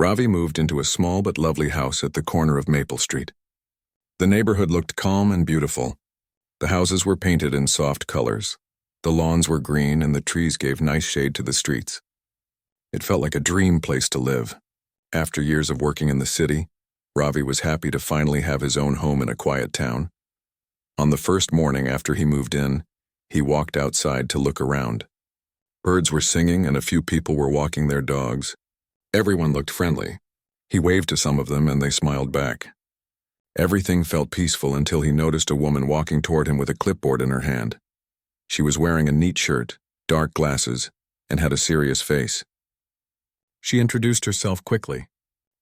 Ravi moved into a small but lovely house at the corner of Maple Street. The neighborhood looked calm and beautiful. The houses were painted in soft colors. The lawns were green and the trees gave nice shade to the streets. It felt like a dream place to live. After years of working in the city, Ravi was happy to finally have his own home in a quiet town. On the first morning after he moved in, he walked outside to look around. Birds were singing and a few people were walking their dogs. Everyone looked friendly. He waved to some of them and they smiled back. Everything felt peaceful until he noticed a woman walking toward him with a clipboard in her hand. She was wearing a neat shirt, dark glasses, and had a serious face. She introduced herself quickly.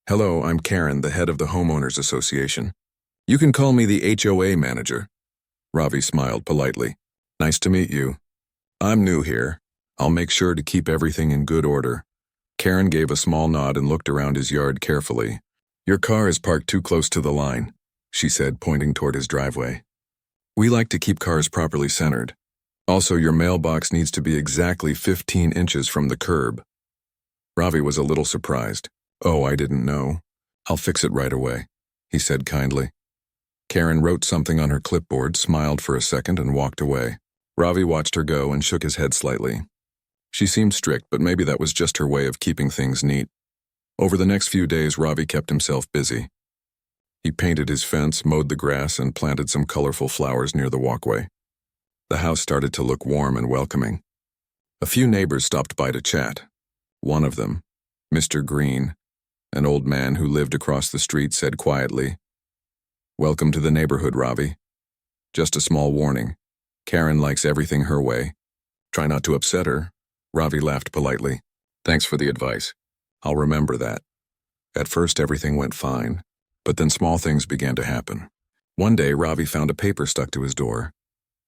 "Hello, I'm Karen, the head of the Homeowners Association. You can call me the HOA manager." Ravi smiled politely. "Nice to meet you. I'm new here. I'll make sure to keep everything in good order." Karen gave a small nod and looked around his yard carefully. "Your car is parked too close to the line," she said, pointing toward his driveway. "We like to keep cars properly centered. Also, your mailbox needs to be exactly 15 inches from the curb." Ravi was a little surprised. "Oh, I didn't know. I'll fix it right away," he said kindly. Karen wrote something on her clipboard, smiled for a second, and walked away. Ravi watched her go and shook his head slightly. She seemed strict, but maybe that was just her way of keeping things neat. Over the next few days, Ravi kept himself busy. He painted his fence, mowed the grass, and planted some colorful flowers near the walkway. The house started to look warm and welcoming. A few neighbors stopped by to chat. One of them, Mr. Green, an old man who lived across the street, said quietly, "Welcome to the neighborhood, Ravi. Just a small warning. Karen likes everything her way. Try not to upset her." Ravi laughed politely. "Thanks for the advice. I'll remember that." At first everything went fine, but then small things began to happen. One day Ravi found a paper stuck to his door.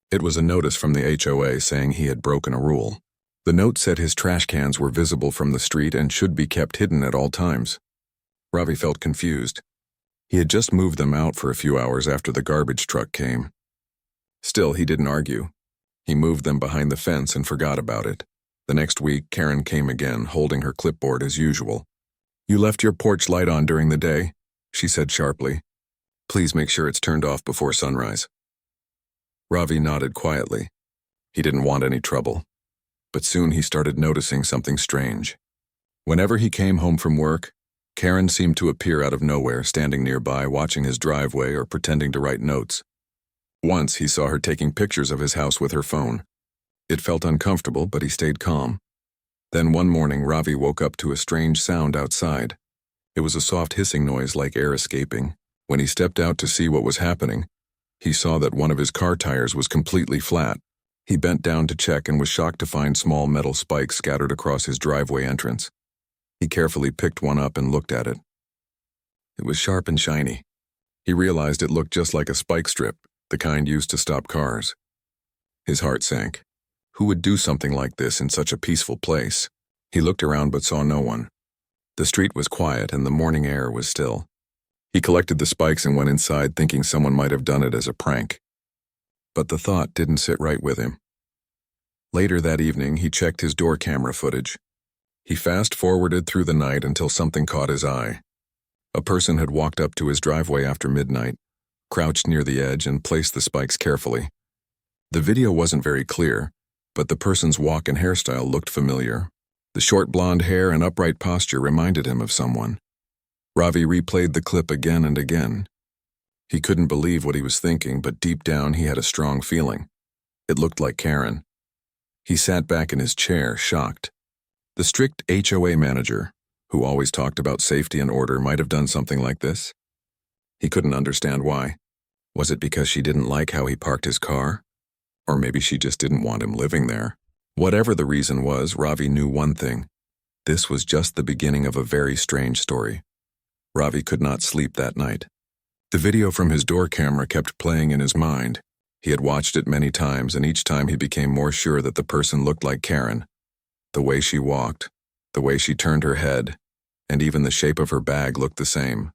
It was a notice from the HOA saying he had broken a rule. The note said his trash cans were visible from the street and should be kept hidden at all times. Ravi felt confused. He had just moved them out for a few hours after the garbage truck came. Still, he didn't argue. He moved them behind the fence and forgot about it. The next week, Karen came again, holding her clipboard as usual. "You left your porch light on during the day," she said sharply. "Please make sure it's turned off before sunrise." Ravi nodded quietly. He didn't want any trouble. But soon he started noticing something strange. Whenever he came home from work, Karen seemed to appear out of nowhere, standing nearby, watching his driveway or pretending to write notes. Once he saw her taking pictures of his house with her phone. It felt uncomfortable, but he stayed calm. Then one morning, Ravi woke up to a strange sound outside. It was a soft hissing noise like air escaping. When he stepped out to see what was happening, he saw that one of his car tires was completely flat. He bent down to check and was shocked to find small metal spikes scattered across his driveway entrance. He carefully picked one up and looked at it. It was sharp and shiny. He realized it looked just like a spike strip, the kind used to stop cars. His heart sank. Who would do something like this in such a peaceful place? He looked around but saw no one. The street was quiet and the morning air was still. He collected the spikes and went inside, thinking someone might have done it as a prank. But the thought didn't sit right with him. Later that evening, he checked his door camera footage. He fast-forwarded through the night until something caught his eye. A person had walked up to his driveway after midnight, crouched near the edge, and placed the spikes carefully. The video wasn't very clear, but the person's walk and hairstyle looked familiar. The short blonde hair and upright posture reminded him of someone. Ravi replayed the clip again and again. He couldn't believe what he was thinking, but deep down he had a strong feeling. It looked like Karen. He sat back in his chair, shocked. The strict HOA manager, who always talked about safety and order, might have done something like this. He couldn't understand why. Was it because she didn't like how he parked his car? Or maybe she just didn't want him living there. Whatever the reason was, Ravi knew one thing. This was just the beginning of a very strange story. Ravi could not sleep that night. The video from his door camera kept playing in his mind. He had watched it many times, and each time he became more sure that the person looked like Karen. The way she walked, the way she turned her head, and even the shape of her bag looked the same.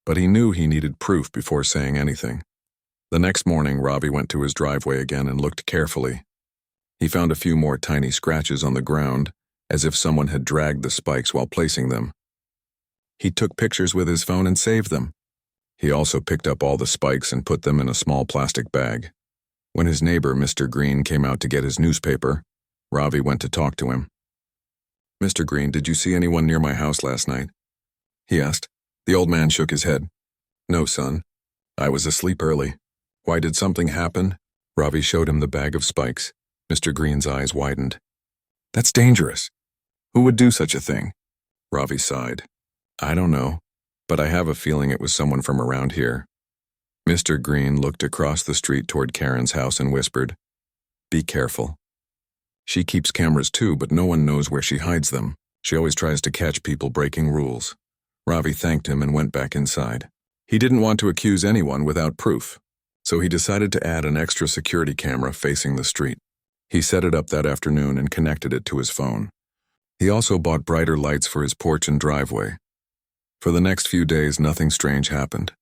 But he knew he needed proof before saying anything. The next morning, Ravi went to his driveway again and looked carefully. He found a few more tiny scratches on the ground, as if someone had dragged the spikes while placing them. He took pictures with his phone and saved them. He also picked up all the spikes and put them in a small plastic bag. When his neighbor, Mr. Green, came out to get his newspaper, Ravi went to talk to him. "Mr. Green, did you see anyone near my house last night?" he asked. The old man shook his head. "No, son. I was asleep early." "Why, did something happen?" Ravi showed him the bag of spikes. Mr. Green's eyes widened. "That's dangerous. Who would do such a thing?" Ravi sighed. "I don't know, but I have a feeling it was someone from around here." Mr. Green looked across the street toward Karen's house and whispered, "Be careful. She keeps cameras too, but no one knows where she hides them. She always tries to catch people breaking rules." Ravi thanked him and went back inside. He didn't want to accuse anyone without proof, so he decided to add an extra security camera facing the street. He set it up that afternoon and connected it to his phone. He also bought brighter lights for his porch and driveway. For the next few days, nothing strange happened.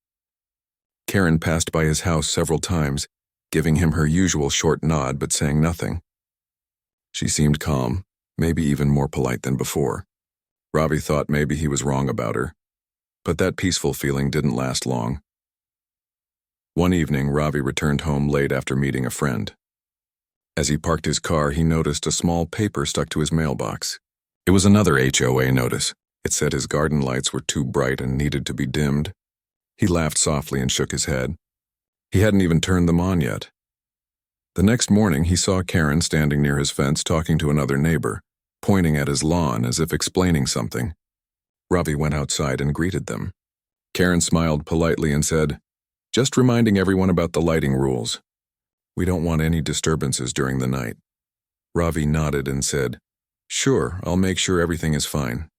Karen passed by his house several times, giving him her usual short nod but saying nothing. She seemed calm, maybe even more polite than before. Ravi thought maybe he was wrong about her, but that peaceful feeling didn't last long. One evening, Ravi returned home late after meeting a friend. As he parked his car, he noticed a small paper stuck to his mailbox. It was another HOA notice. It said his garden lights were too bright and needed to be dimmed. He laughed softly and shook his head. He hadn't even turned them on yet. The next morning, he saw Karen standing near his fence talking to another neighbor, pointing at his lawn as if explaining something. Ravi went outside and greeted them. Karen smiled politely and said, "Just reminding everyone about the lighting rules. We don't want any disturbances during the night." Ravi nodded and said, "Sure, I'll make sure everything is fine."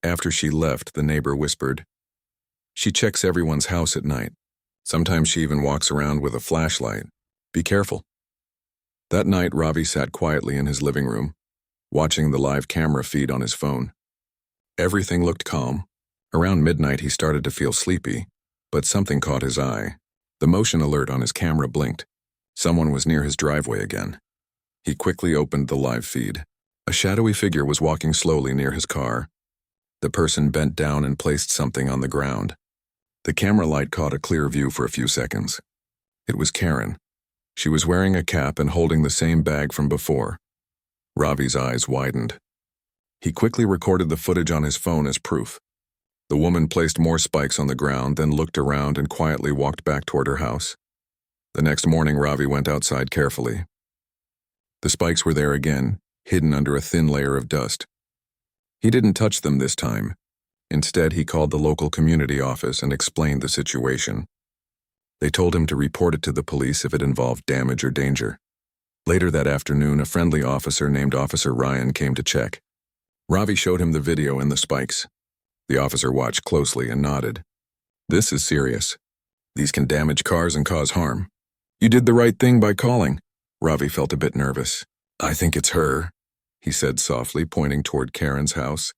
After she left, the neighbor whispered, "She checks everyone's house at night. Sometimes she even walks around with a flashlight. Be careful." That night, Ravi sat quietly in his living room, watching the live camera feed on his phone. Everything looked calm. Around midnight, he started to feel sleepy, but something caught his eye. The motion alert on his camera blinked. Someone was near his driveway again. He quickly opened the live feed. A shadowy figure was walking slowly near his car. The person bent down and placed something on the ground. The camera light caught a clear view for a few seconds. It was Karen. She was wearing a cap and holding the same bag from before. Ravi's eyes widened. He quickly recorded the footage on his phone as proof. The woman placed more spikes on the ground, then looked around and quietly walked back toward her house. The next morning, Ravi went outside carefully. The spikes were there again, hidden under a thin layer of dust. He didn't touch them this time. Instead, he called the local community office and explained the situation. They told him to report it to the police if it involved damage or danger. Later that afternoon, a friendly officer named Officer Ryan came to check. Ravi showed him the video and the spikes. The officer watched closely and nodded. "This is serious. These can damage cars and cause harm. You did the right thing by calling." Ravi felt a bit nervous. "I think it's her," he said softly, pointing toward Karen's house.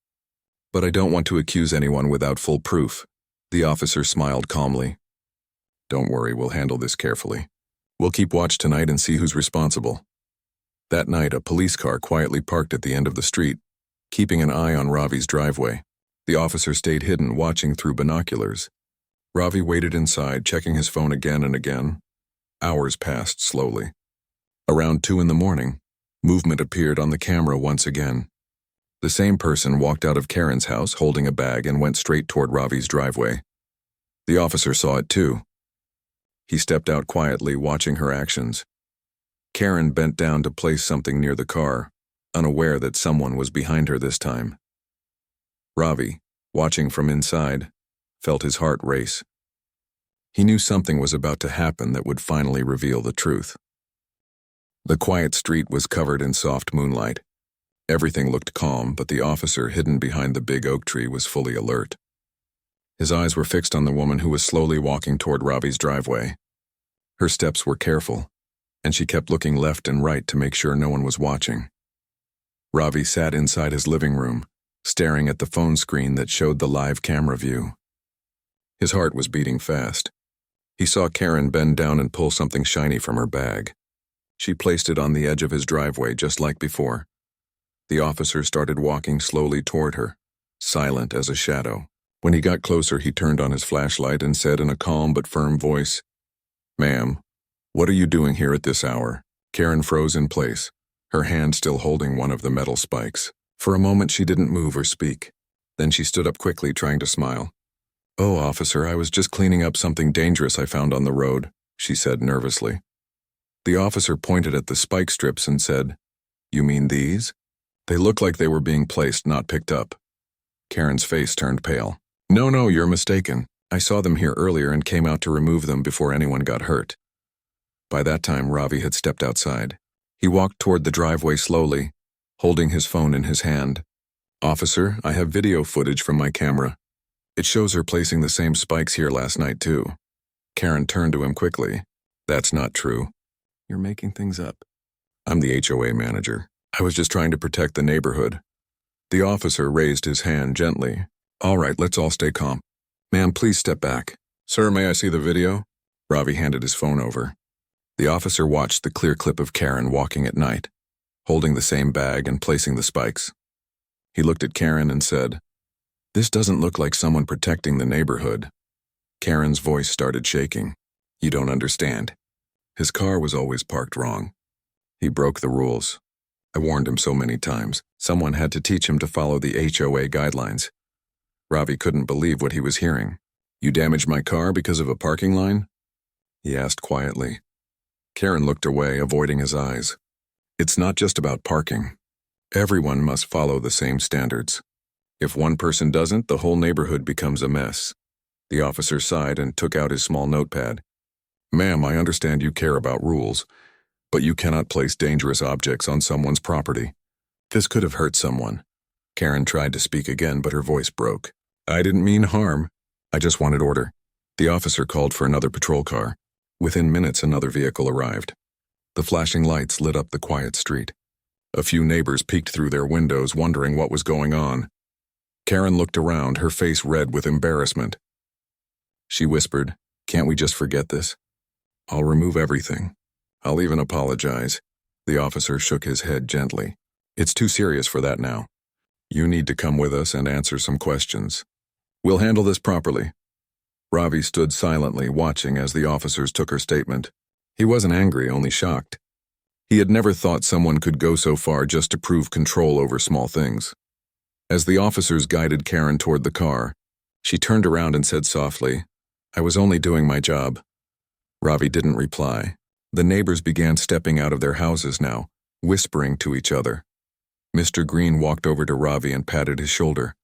"But I don't want to accuse anyone without full proof." The officer smiled calmly. "Don't worry, we'll handle this carefully. We'll keep watch tonight and see who's responsible." That night, a police car quietly parked at the end of the street, keeping an eye on Ravi's driveway. The officer stayed hidden, watching through binoculars. Ravi waited inside, checking his phone again and again. Hours passed slowly. Around 2 in the morning, movement appeared on the camera once again. The same person walked out of Karen's house holding a bag and went straight toward Ravi's driveway. The officer saw it too. He stepped out quietly, watching her actions. Karen bent down to place something near the car, unaware that someone was behind her this time. Ravi, watching from inside, felt his heart race. He knew something was about to happen that would finally reveal the truth. The quiet street was covered in soft moonlight. Everything looked calm, but the officer hidden behind the big oak tree was fully alert. His eyes were fixed on the woman who was slowly walking toward Ravi's driveway. Her steps were careful, and she kept looking left and right to make sure no one was watching. Ravi sat inside his living room, staring at the phone screen that showed the live camera view. His heart was beating fast. He saw Karen bend down and pull something shiny from her bag. She placed it on the edge of his driveway just like before. The officer started walking slowly toward her, silent as a shadow. When he got closer, he turned on his flashlight and said in a calm but firm voice, "Ma'am, what are you doing here at this hour?" Karen froze in place, her hand still holding one of the metal spikes. For a moment she didn't move or speak. Then she stood up quickly, trying to smile. "Oh, officer, I was just cleaning up something dangerous I found on the road," she said nervously. The officer pointed at the spike strips and said, "You mean these? They look like they were being placed, not picked up." Karen's face turned pale. No, you're mistaken. I saw them here earlier and came out to remove them before anyone got hurt." By that time, Ravi had stepped outside. He walked toward the driveway slowly, holding his phone in his hand. "Officer, I have video footage from my camera. It shows her placing the same spikes here last night, too." Karen turned to him quickly. "That's not true. You're making things up." "I'm the HOA manager. I was just trying to protect the neighborhood." The officer raised his hand gently. "All right, let's all stay calm. Ma'am, please step back." "Sir, may I see the video?" Ravi handed his phone over. The officer watched the clear clip of Karen walking at night, holding the same bag and placing the spikes. He looked at Karen and said, "This doesn't look like someone protecting the neighborhood." Karen's voice started shaking. "You don't understand. His car was always parked wrong. He broke the rules. I warned him so many times. Someone had to teach him to follow the HOA guidelines." Ravi couldn't believe what he was hearing. "You damaged my car because of a parking line?" he asked quietly. Karen looked away, avoiding his eyes. "It's not just about parking. Everyone must follow the same standards. If one person doesn't, the whole neighborhood becomes a mess." The officer sighed and took out his small notepad. "Ma'am, I understand you care about rules, but you cannot place dangerous objects on someone's property. This could have hurt someone." Karen tried to speak again, but her voice broke. "I didn't mean harm. I just wanted order." The officer called for another patrol car. Within minutes, another vehicle arrived. The flashing lights lit up the quiet street. A few neighbors peeked through their windows, wondering what was going on. Karen looked around, her face red with embarrassment. She whispered, "Can't we just forget this? I'll remove everything. I'll even apologize." The officer shook his head gently. "It's too serious for that now. You need to come with us and answer some questions. We'll handle this properly." Ravi stood silently, watching as the officers took her statement. He wasn't angry, only shocked. He had never thought someone could go so far just to prove control over small things. As the officers guided Karen toward the car, she turned around and said softly, "I was only doing my job." Ravi didn't reply. The neighbors began stepping out of their houses now, whispering to each other. Mr. Green walked over to Ravi and patted his shoulder.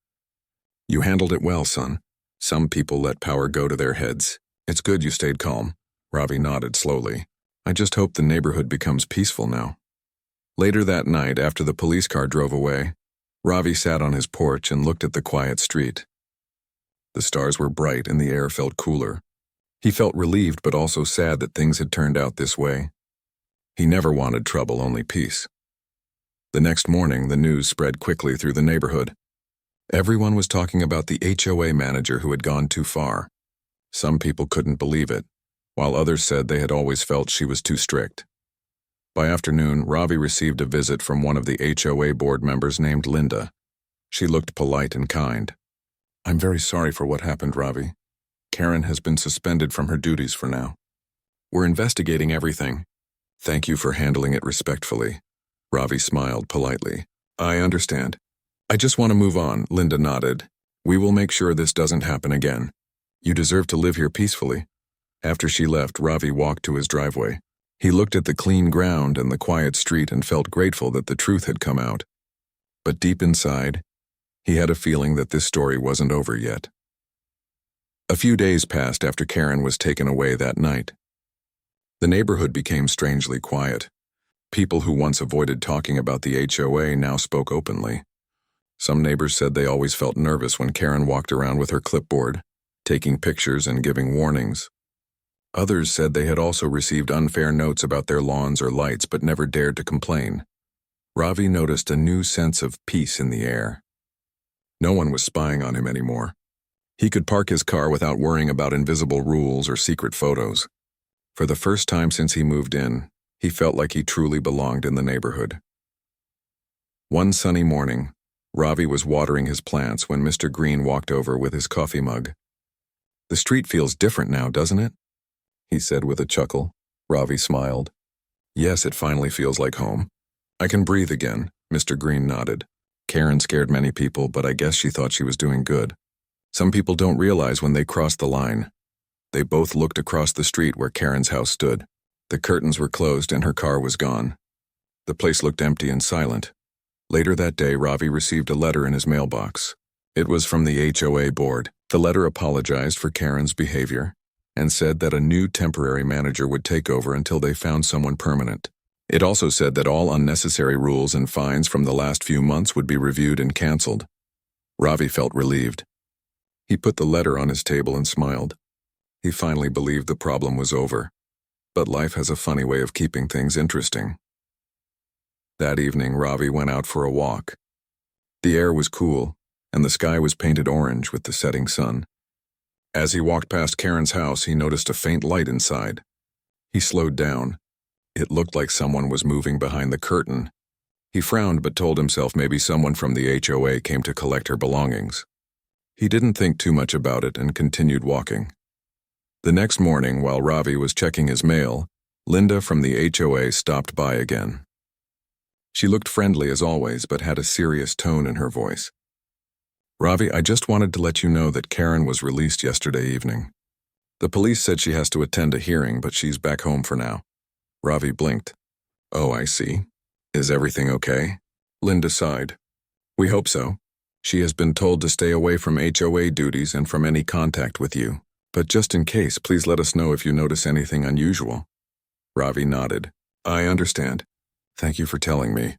"You handled it well, son. Some people let power go to their heads. It's good you stayed calm." Ravi nodded slowly. "I just hope the neighborhood becomes peaceful now." Later that night, after the police car drove away, Ravi sat on his porch and looked at the quiet street. The stars were bright and the air felt cooler. He felt relieved but also sad that things had turned out this way. He never wanted trouble, only peace. The next morning, the news spread quickly through the neighborhood. Everyone was talking about the HOA manager who had gone too far. Some people couldn't believe it, while others said they had always felt she was too strict. By afternoon, Ravi received a visit from one of the HOA board members named Linda. She looked polite and kind. "I'm very sorry for what happened, Ravi. Karen has been suspended from her duties for now. We're investigating everything. Thank you for handling it respectfully." Ravi smiled politely. "I understand. I just want to move on," Linda nodded. "We will make sure this doesn't happen again. You deserve to live here peacefully." After she left, Ravi walked to his driveway. He looked at the clean ground and the quiet street and felt grateful that the truth had come out. But deep inside, he had a feeling that this story wasn't over yet. A few days passed after Karen was taken away that night. The neighborhood became strangely quiet. People who once avoided talking about the HOA now spoke openly. Some neighbors said they always felt nervous when Karen walked around with her clipboard, taking pictures and giving warnings. Others said they had also received unfair notes about their lawns or lights but never dared to complain. Ravi noticed a new sense of peace in the air. No one was spying on him anymore. He could park his car without worrying about invisible rules or secret photos. For the first time since he moved in, he felt like he truly belonged in the neighborhood. One sunny morning, Ravi was watering his plants when Mr. Green walked over with his coffee mug. "The street feels different now, doesn't it?" he said with a chuckle. Ravi smiled. "Yes, it finally feels like home. I can breathe again," Mr. Green nodded. "Karen scared many people, but I guess she thought she was doing good. Some people don't realize when they cross the line." They both looked across the street where Karen's house stood. The curtains were closed and her car was gone. The place looked empty and silent. Later that day, Ravi received a letter in his mailbox. It was from the HOA board. The letter apologized for Karen's behavior and said that a new temporary manager would take over until they found someone permanent. It also said that all unnecessary rules and fines from the last few months would be reviewed and canceled. Ravi felt relieved. He put the letter on his table and smiled. He finally believed the problem was over. But life has a funny way of keeping things interesting. That evening, Ravi went out for a walk. The air was cool, and the sky was painted orange with the setting sun. As he walked past Karen's house, he noticed a faint light inside. He slowed down. It looked like someone was moving behind the curtain. He frowned but told himself maybe someone from the HOA came to collect her belongings. He didn't think too much about it and continued walking. The next morning, while Ravi was checking his mail, Linda from the HOA stopped by again. She looked friendly as always, but had a serious tone in her voice. "Ravi, I just wanted to let you know that Karen was released yesterday evening. The police said she has to attend a hearing, but she's back home for now." Ravi blinked. "Oh, I see. Is everything okay?" Linda sighed. "We hope so. She has been told to stay away from HOA duties and from any contact with you. But just in case, please let us know if you notice anything unusual." Ravi nodded. "I understand. Thank you for telling me."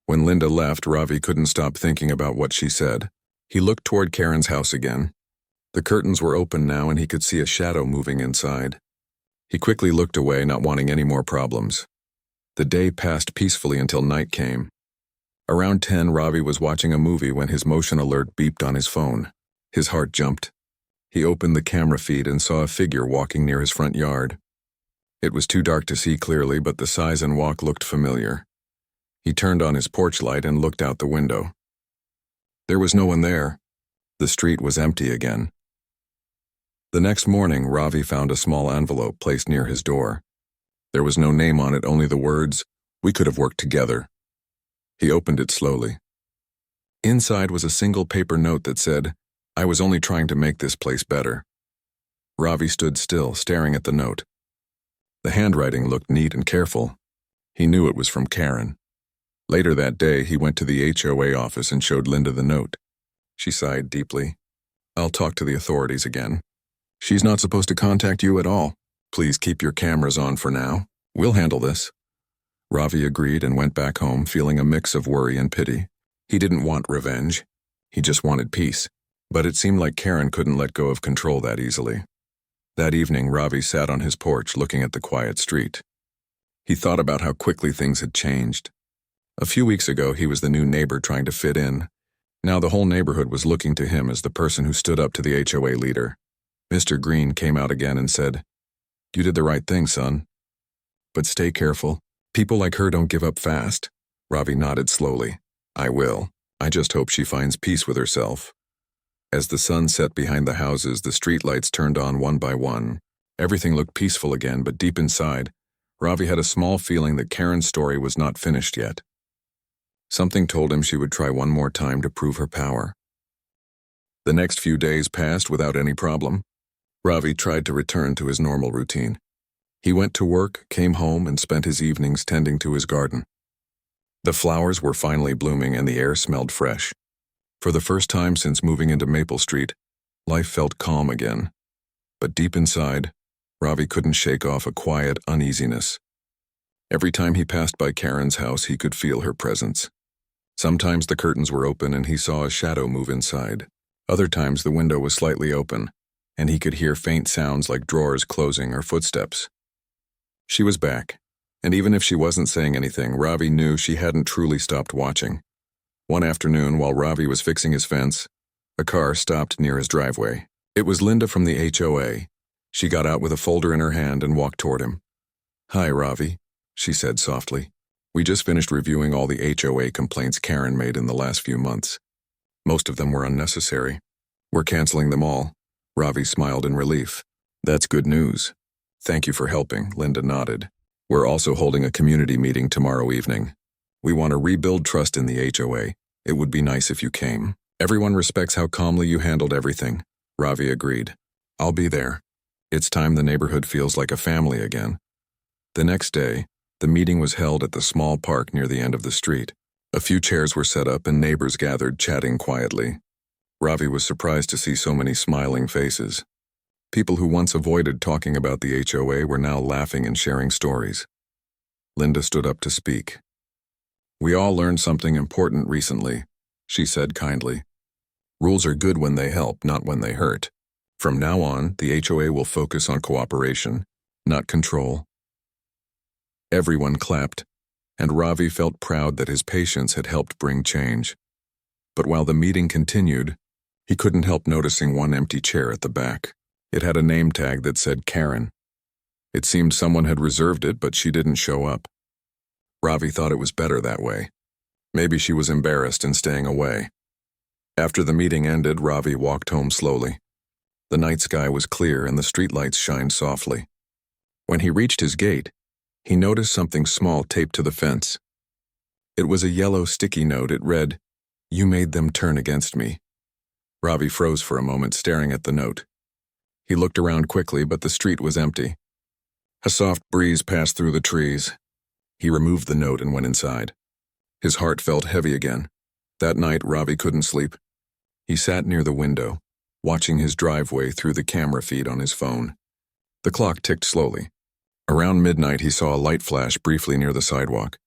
When Linda left, Ravi couldn't stop thinking about what she said. He looked toward Karen's house again. The curtains were open now and he could see a shadow moving inside. He quickly looked away, not wanting any more problems. The day passed peacefully until night came. Around 10, Ravi was watching a movie when his motion alert beeped on his phone. His heart jumped. He opened the camera feed and saw a figure walking near his front yard. It was too dark to see clearly, but the size and walk looked familiar. He turned on his porch light and looked out the window. There was no one there. The street was empty again. The next morning, Ravi found a small envelope placed near his door. There was no name on it, only the words, "We could have worked together." He opened it slowly. Inside was a single paper note that said, "I was only trying to make this place better." Ravi stood still, staring at the note. The handwriting looked neat and careful. He knew it was from Karen. Later that day, he went to the HOA office and showed Linda the note. She sighed deeply. "I'll talk to the authorities again. She's not supposed to contact you at all. Please keep your cameras on for now. We'll handle this." Ravi agreed and went back home, feeling a mix of worry and pity. He didn't want revenge. He just wanted peace. But it seemed like Karen couldn't let go of control that easily. That evening, Ravi sat on his porch looking at the quiet street. He thought about how quickly things had changed. A few weeks ago, he was the new neighbor trying to fit in. Now the whole neighborhood was looking to him as the person who stood up to the HOA leader. Mr. Green came out again and said, "You did the right thing, son. But stay careful. People like her don't give up fast." Ravi nodded slowly. "I will. I just hope she finds peace with herself." As the sun set behind the houses, the streetlights turned on one by one. Everything looked peaceful again, but deep inside, Ravi had a small feeling that Karen's story was not finished yet. Something told him she would try one more time to prove her power. The next few days passed without any problem. Ravi tried to return to his normal routine. He went to work, came home, and spent his evenings tending to his garden. The flowers were finally blooming and the air smelled fresh. For the first time since moving into Maple Street, life felt calm again. But deep inside, Ravi couldn't shake off a quiet uneasiness. Every time he passed by Karen's house, he could feel her presence. Sometimes the curtains were open and he saw a shadow move inside. Other times the window was slightly open, and he could hear faint sounds like drawers closing or footsteps. She was back, and even if she wasn't saying anything, Ravi knew she hadn't truly stopped watching. One afternoon, while Ravi was fixing his fence, a car stopped near his driveway. It was Linda from the HOA. She got out with a folder in her hand and walked toward him. "Hi, Ravi," she said softly. We just finished reviewing all the HOA complaints Karen made in the last few months. Most of them were unnecessary. We're canceling them all. Ravi smiled in relief. That's good news. Thank you for helping, Linda nodded. We're also holding a community meeting tomorrow evening. We want to rebuild trust in the HOA. It would be nice if you came. Everyone respects how calmly you handled everything. Ravi agreed. I'll be there. It's time the neighborhood feels like a family again. The next day, the meeting was held at the small park near the end of the street. A few chairs were set up and neighbors gathered, chatting quietly. Ravi was surprised to see so many smiling faces. People who once avoided talking about the HOA were now laughing and sharing stories. Linda stood up to speak. We all learned something important recently, she said kindly. Rules are good when they help, not when they hurt. From now on, the HOA will focus on cooperation, not control. Everyone clapped, and Ravi felt proud that his patience had helped bring change. But while the meeting continued, he couldn't help noticing one empty chair at the back. It had a name tag that said Karen. It seemed someone had reserved it, but she didn't show up. Ravi thought it was better that way. Maybe she was embarrassed and staying away. After the meeting ended, Ravi walked home slowly. The night sky was clear and the streetlights shined softly. When he reached his gate, he noticed something small taped to the fence. It was a yellow sticky note. It read, "You made them turn against me." Ravi froze for a moment, staring at the note. He looked around quickly, but the street was empty. A soft breeze passed through the trees. He removed the note and went inside. His heart felt heavy again. That night, Ravi couldn't sleep. He sat near the window, watching his driveway through the camera feed on his phone. The clock ticked slowly. Around midnight, he saw a light flash briefly near the sidewalk.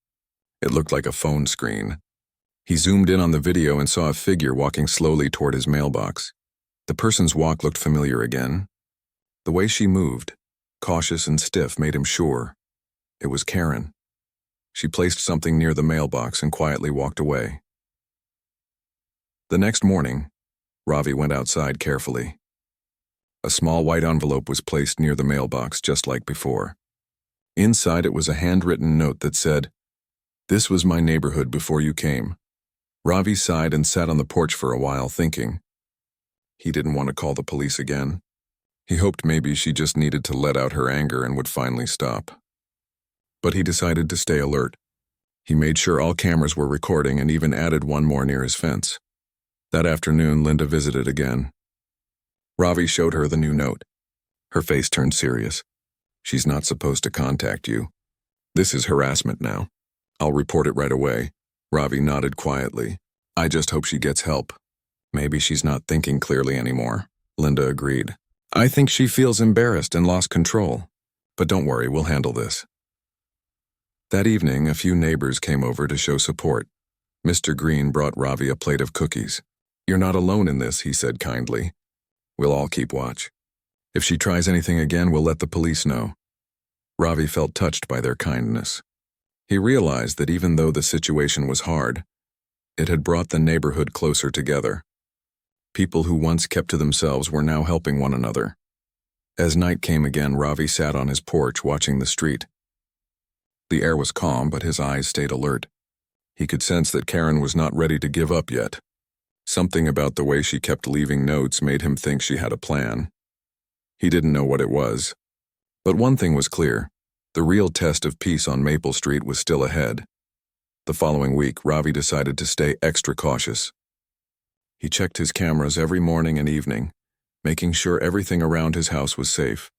It looked like a phone screen. He zoomed in on the video and saw a figure walking slowly toward his mailbox. The person's walk looked familiar again. The way she moved, cautious and stiff, made him sure. It was Karen. She placed something near the mailbox and quietly walked away. The next morning, Ravi went outside carefully. A small white envelope was placed near the mailbox, just like before. Inside it was a handwritten note that said, "This was my neighborhood before you came." Ravi sighed and sat on the porch for a while, thinking. He didn't want to call the police again. He hoped maybe she just needed to let out her anger and would finally stop. But he decided to stay alert. He made sure all cameras were recording and even added one more near his fence. That afternoon, Linda visited again. Ravi showed her the new note. Her face turned serious. "She's not supposed to contact you. This is harassment now. I'll report it right away." Ravi nodded quietly. "I just hope she gets help." "Maybe she's not thinking clearly anymore," Linda agreed. "I think she feels embarrassed and lost control. But don't worry, we'll handle this." That evening, a few neighbors came over to show support. Mr. Green brought Ravi a plate of cookies. "You're not alone in this," he said kindly. "We'll all keep watch. If she tries anything again, we'll let the police know." Ravi felt touched by their kindness. He realized that even though the situation was hard, it had brought the neighborhood closer together. People who once kept to themselves were now helping one another. As night came again, Ravi sat on his porch watching the street. The air was calm, but his eyes stayed alert. He could sense that Karen was not ready to give up yet. Something about the way she kept leaving notes made him think she had a plan. He didn't know what it was. But one thing was clear. The real test of peace on Maple Street was still ahead. The following week, Ravi decided to stay extra cautious. He checked his cameras every morning and evening, making sure everything around his house was safe.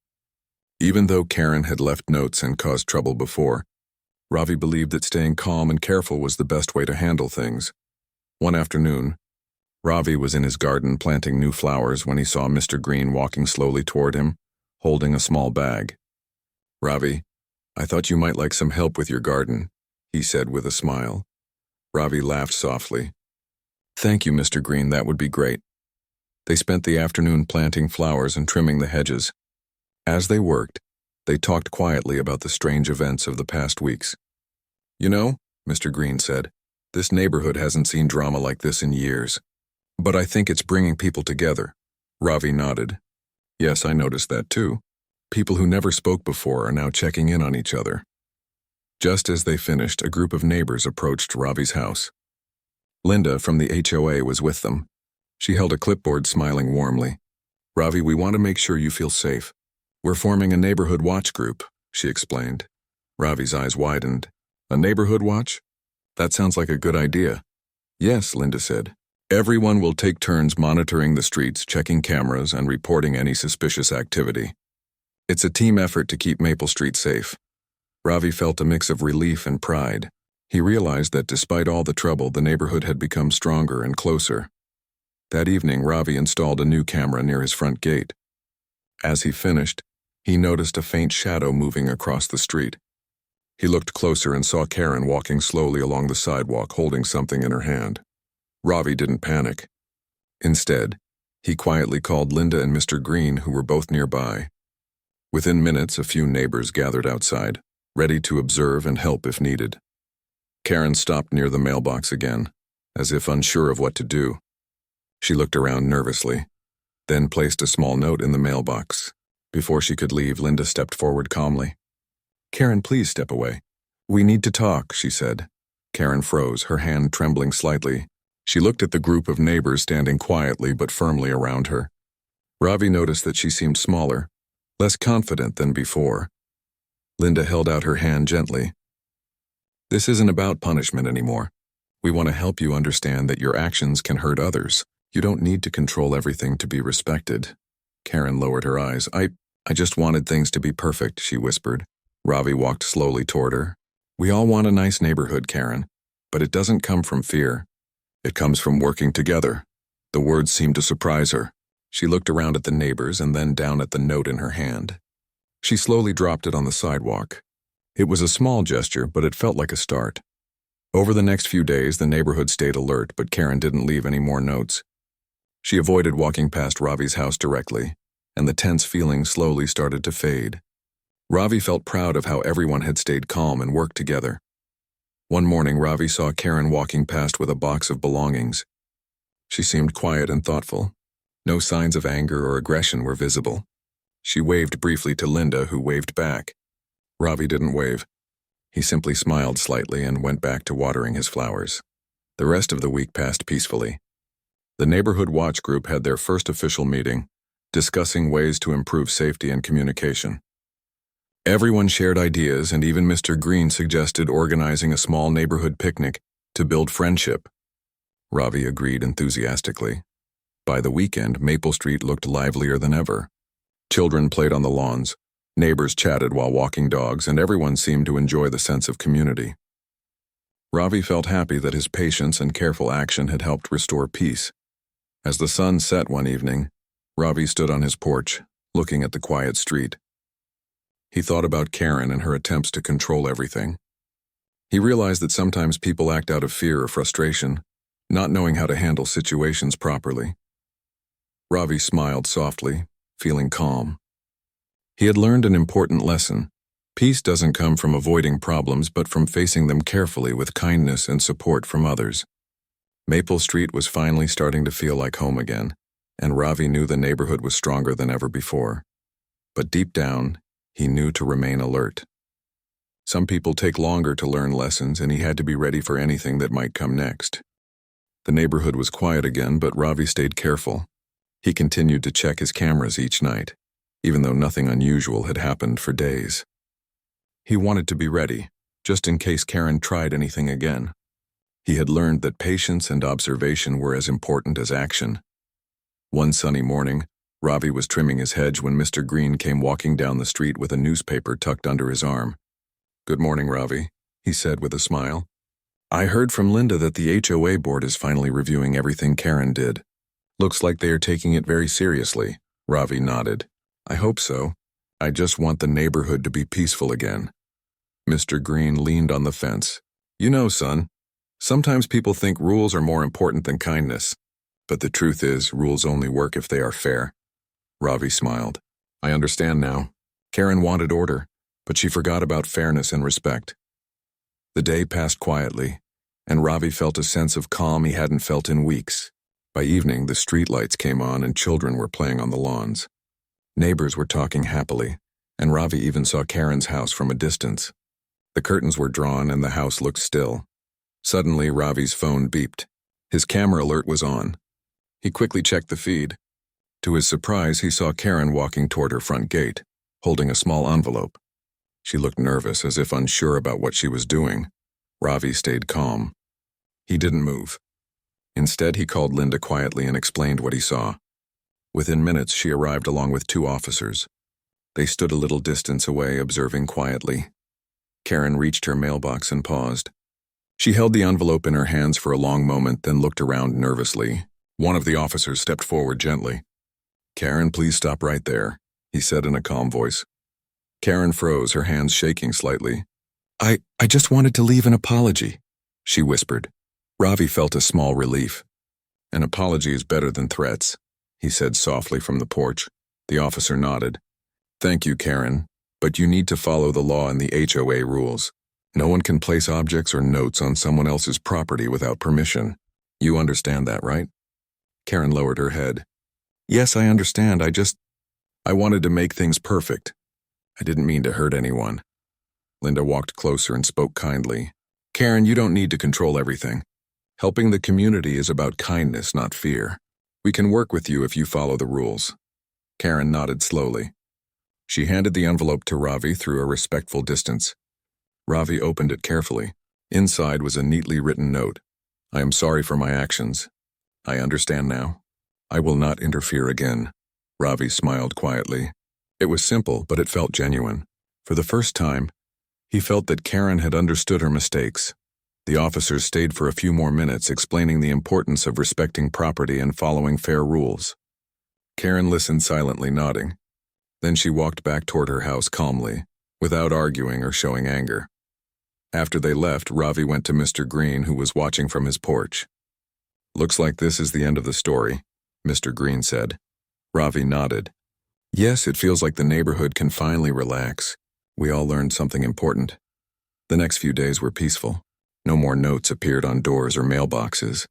Even though Karen had left notes and caused trouble before, Ravi believed that staying calm and careful was the best way to handle things. One afternoon, Ravi was in his garden planting new flowers when he saw Mr. Green walking slowly toward him, holding a small bag. "Ravi, I thought you might like some help with your garden," he said with a smile. Ravi laughed softly. "Thank you, Mr. Green, that would be great." They spent the afternoon planting flowers and trimming the hedges. As they worked, they talked quietly about the strange events of the past weeks. "You know," Mr. Green said, "this neighborhood hasn't seen drama like this in years. But I think it's bringing people together." Ravi nodded. "Yes, I noticed that too. People who never spoke before are now checking in on each other." Just as they finished, a group of neighbors approached Ravi's house. Linda from the HOA was with them. She held a clipboard, smiling warmly. "Ravi, we want to make sure you feel safe. We're forming a neighborhood watch group," she explained. Ravi's eyes widened. "A neighborhood watch? That sounds like a good idea." "Yes," Linda said. "Everyone will take turns monitoring the streets, checking cameras, and reporting any suspicious activity. It's a team effort to keep Maple Street safe." Ravi felt a mix of relief and pride. He realized that despite all the trouble, the neighborhood had become stronger and closer. That evening, Ravi installed a new camera near his front gate. As he finished, he noticed a faint shadow moving across the street. He looked closer and saw Karen walking slowly along the sidewalk, holding something in her hand. Ravi didn't panic. Instead, he quietly called Linda and Mr. Green, who were both nearby. Within minutes, a few neighbors gathered outside, ready to observe and help if needed. Karen stopped near the mailbox again, as if unsure of what to do. She looked around nervously, then placed a small note in the mailbox. Before she could leave, Linda stepped forward calmly. "Karen, please step away. We need to talk," she said. Karen froze, her hand trembling slightly. She looked at the group of neighbors standing quietly but firmly around her. Ravi noticed that she seemed smaller, less confident than before. Linda held out her hand gently. "This isn't about punishment anymore. We want to help you understand that your actions can hurt others. You don't need to control everything to be respected." Karen lowered her eyes. I just wanted things to be perfect," she whispered. Ravi walked slowly toward her. "We all want a nice neighborhood, Karen, but it doesn't come from fear. It comes from working together." The words seemed to surprise her. She looked around at the neighbors and then down at the note in her hand. She slowly dropped it on the sidewalk. It was a small gesture, but it felt like a start. Over the next few days, the neighborhood stayed alert, but Karen didn't leave any more notes. She avoided walking past Ravi's house directly, and the tense feeling slowly started to fade. Ravi felt proud of how everyone had stayed calm and worked together. One morning, Ravi saw Karen walking past with a box of belongings. She seemed quiet and thoughtful. No signs of anger or aggression were visible. She waved briefly to Linda, who waved back. Ravi didn't wave. He simply smiled slightly and went back to watering his flowers. The rest of the week passed peacefully. The neighborhood watch group had their first official meeting, discussing ways to improve safety and communication. Everyone shared ideas, and even Mr. Green suggested organizing a small neighborhood picnic to build friendship. Ravi agreed enthusiastically. By the weekend, Maple Street looked livelier than ever. Children played on the lawns, neighbors chatted while walking dogs, and everyone seemed to enjoy the sense of community. Ravi felt happy that his patience and careful action had helped restore peace. As the sun set one evening, Ravi stood on his porch, looking at the quiet street. He thought about Karen and her attempts to control everything. He realized that sometimes people act out of fear or frustration, not knowing how to handle situations properly. Ravi smiled softly, feeling calm. He had learned an important lesson. Peace doesn't come from avoiding problems, but from facing them carefully with kindness and support from others. Maple Street was finally starting to feel like home again, and Ravi knew the neighborhood was stronger than ever before. But deep down, he knew to remain alert. Some people take longer to learn lessons, and he had to be ready for anything that might come next. The neighborhood was quiet again, but Ravi stayed careful. He continued to check his cameras each night, even though nothing unusual had happened for days. He wanted to be ready, just in case Karen tried anything again. He had learned that patience and observation were as important as action. One sunny morning, Ravi was trimming his hedge when Mr. Green came walking down the street with a newspaper tucked under his arm. "Good morning, Ravi," he said with a smile. "I heard from Linda that the HOA board is finally reviewing everything Karen did. Looks like they are taking it very seriously." Ravi nodded. "I hope so. I just want the neighborhood to be peaceful again." Mr. Green leaned on the fence. "You know, son, sometimes people think rules are more important than kindness. But the truth is, rules only work if they are fair." Ravi smiled. "I understand now. Karen wanted order, but she forgot about fairness and respect." The day passed quietly, and Ravi felt a sense of calm he hadn't felt in weeks. By evening, the streetlights came on and children were playing on the lawns. Neighbors were talking happily, and Ravi even saw Karen's house from a distance. The curtains were drawn and the house looked still. Suddenly, Ravi's phone beeped. His camera alert was on. He quickly checked the feed. To his surprise, he saw Karen walking toward her front gate, holding a small envelope. She looked nervous, as if unsure about what she was doing. Ravi stayed calm. He didn't move. Instead, he called Linda quietly and explained what he saw. Within minutes, she arrived along with 2 officers. They stood a little distance away, observing quietly. Karen reached her mailbox and paused. She held the envelope in her hands for a long moment, then looked around nervously. One of the officers stepped forward gently. "Karen, please stop right there," he said in a calm voice. Karen froze, her hands shaking slightly. I just wanted to leave an apology," she whispered. Ravi felt a small relief. "An apology is better than threats," he said softly from the porch. The officer nodded. "Thank you, Karen, but you need to follow the law and the HOA rules. No one can place objects or notes on someone else's property without permission. You understand that, right?" Karen lowered her head. "Yes, I understand. I wanted to make things perfect. I didn't mean to hurt anyone." Linda walked closer and spoke kindly. "Karen, you don't need to control everything. Helping the community is about kindness, not fear. We can work with you if you follow the rules." Karen nodded slowly. She handed the envelope to Ravi through a respectful distance. Ravi opened it carefully. Inside was a neatly written note. "I am sorry for my actions. I understand now. I will not interfere again." Ravi smiled quietly. It was simple, but it felt genuine. For the first time, he felt that Karen had understood her mistakes. The officers stayed for a few more minutes, explaining the importance of respecting property and following fair rules. Karen listened silently, nodding. Then she walked back toward her house calmly, without arguing or showing anger. After they left, Ravi went to Mr. Green, who was watching from his porch. "Looks like this is the end of the story," Mr. Green said. Ravi nodded. "Yes, it feels like the neighborhood can finally relax. We all learned something important." The next few days were peaceful. No more notes appeared on doors or mailboxes.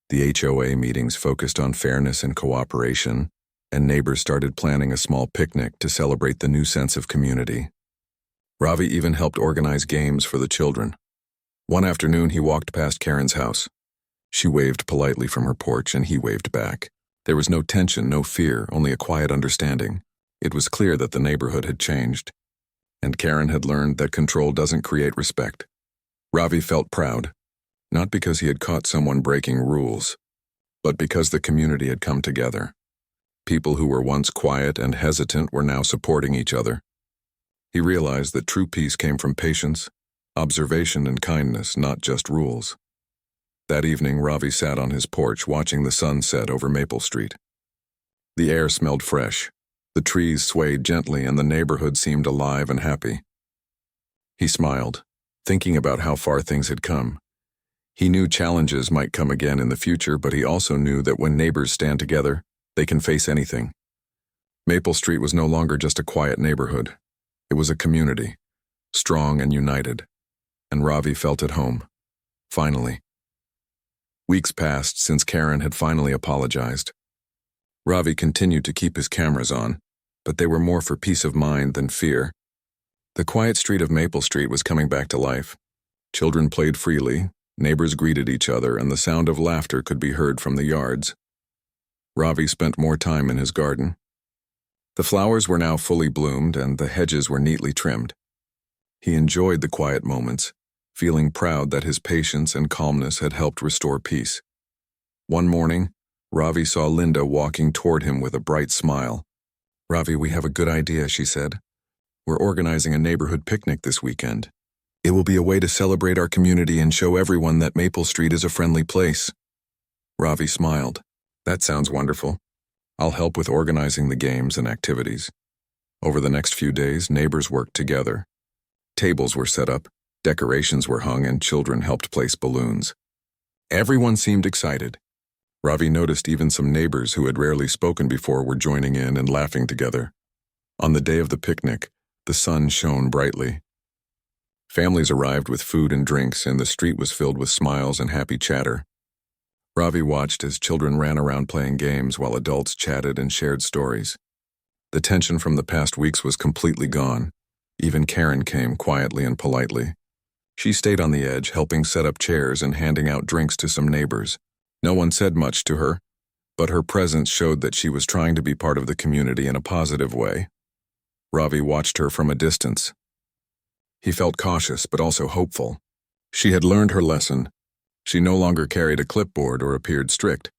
The HOA meetings focused on fairness and cooperation, and neighbors started planning a small picnic to celebrate the new sense of community. Ravi even helped organize games for the children. One afternoon, he walked past Karen's house. She waved politely from her porch, and he waved back. There was no tension, no fear, only a quiet understanding. It was clear that the neighborhood had changed, and Karen had learned that control doesn't create respect. Ravi felt proud, not because he had caught someone breaking rules, but because the community had come together. People who were once quiet and hesitant were now supporting each other. He realized that true peace came from patience, observation, and kindness, not just rules. That evening, Ravi sat on his porch watching the sun set over Maple Street. The air smelled fresh, the trees swayed gently, and the neighborhood seemed alive and happy. He smiled, thinking about how far things had come. He knew challenges might come again in the future, but he also knew that when neighbors stand together, they can face anything. Maple Street was no longer just a quiet neighborhood. It was a community, strong and united, and Ravi felt at home. Finally. Weeks passed since Karen had finally apologized. Ravi continued to keep his cameras on, but they were more for peace of mind than fear. The quiet street of Maple Street was coming back to life. Children played freely, neighbors greeted each other, and the sound of laughter could be heard from the yards. Ravi spent more time in his garden. The flowers were now fully bloomed, and the hedges were neatly trimmed. He enjoyed the quiet moments, feeling proud that his patience and calmness had helped restore peace. One morning, Ravi saw Linda walking toward him with a bright smile. "Ravi, we have a good idea," she said. "We're organizing a neighborhood picnic this weekend. It will be a way to celebrate our community and show everyone that Maple Street is a friendly place." Ravi smiled. "That sounds wonderful. I'll help with organizing the games and activities." Over the next few days, neighbors worked together. Tables were set up, decorations were hung, and children helped place balloons. Everyone seemed excited. Ravi noticed even some neighbors who had rarely spoken before were joining in and laughing together. On the day of the picnic, the sun shone brightly. Families arrived with food and drinks, and the street was filled with smiles and happy chatter. Ravi watched as children ran around playing games while adults chatted and shared stories. The tension from the past weeks was completely gone. Even Karen came quietly and politely. She stayed on the edge, helping set up chairs and handing out drinks to some neighbors. No one said much to her, but her presence showed that she was trying to be part of the community in a positive way. Ravi watched her from a distance. He felt cautious but also hopeful. She had learned her lesson. She no longer carried a clipboard or appeared strict.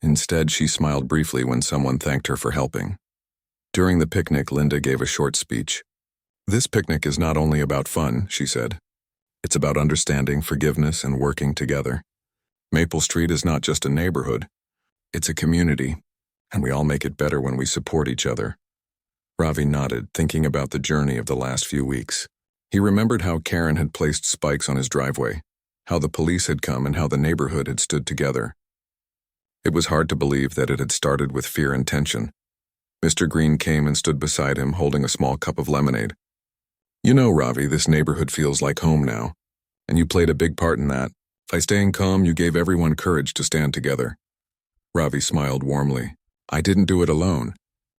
Instead, she smiled briefly when someone thanked her for helping. During the picnic, Linda gave a short speech. "This picnic is not only about fun," she said. "It's about understanding, forgiveness, and working together. Maple Street is not just a neighborhood. It's a community, and we all make it better when we support each other." Ravi nodded, thinking about the journey of the last few weeks. He remembered how Karen had placed spikes on his driveway, how the police had come, and how the neighborhood had stood together. It was hard to believe that it had started with fear and tension. Mr. Green came and stood beside him, holding a small cup of lemonade. "You know, Ravi, this neighborhood feels like home now, and you played a big part in that. By staying calm, you gave everyone courage to stand together." Ravi smiled warmly. "I didn't do it alone.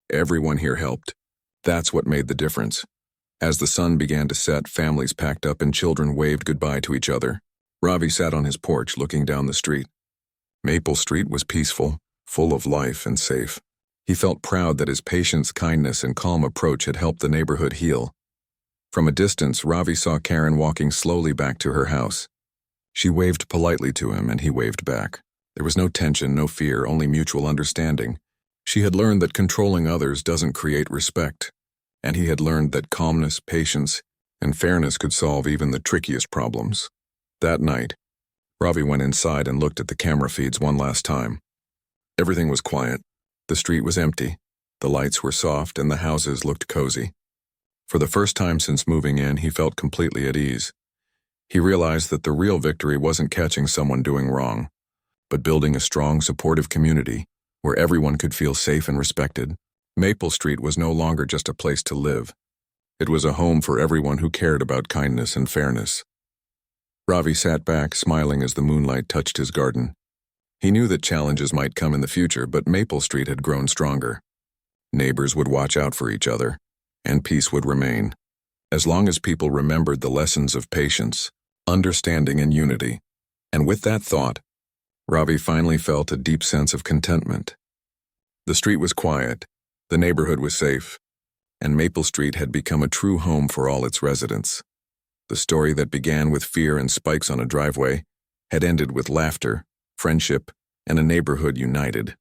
Everyone here helped. That's what made the difference." As the sun began to set, families packed up and children waved goodbye to each other. Ravi sat on his porch looking down the street. Maple Street was peaceful, full of life and safe. He felt proud that his patience, kindness, and calm approach had helped the neighborhood heal. From a distance, Ravi saw Karen walking slowly back to her house. She waved politely to him, and he waved back. There was no tension, no fear, only mutual understanding. She had learned that controlling others doesn't create respect, and he had learned that calmness, patience, and fairness could solve even the trickiest problems. That night, Ravi went inside and looked at the camera feeds one last time. Everything was quiet. The street was empty. The lights were soft, and the houses looked cozy. For the first time since moving in, he felt completely at ease. He realized that the real victory wasn't catching someone doing wrong, but building a strong, supportive community where everyone could feel safe and respected. Maple Street was no longer just a place to live. It was a home for everyone who cared about kindness and fairness. Ravi sat back, smiling as the moonlight touched his garden. He knew that challenges might come in the future, but Maple Street had grown stronger. Neighbors would watch out for each other, and peace would remain, as long as people remembered the lessons of patience, understanding, and unity. And with that thought, Ravi finally felt a deep sense of contentment. The street was quiet, the neighborhood was safe, and Maple Street had become a true home for all its residents. The story that began with fear and spikes on a driveway had ended with laughter, friendship, and a neighborhood united.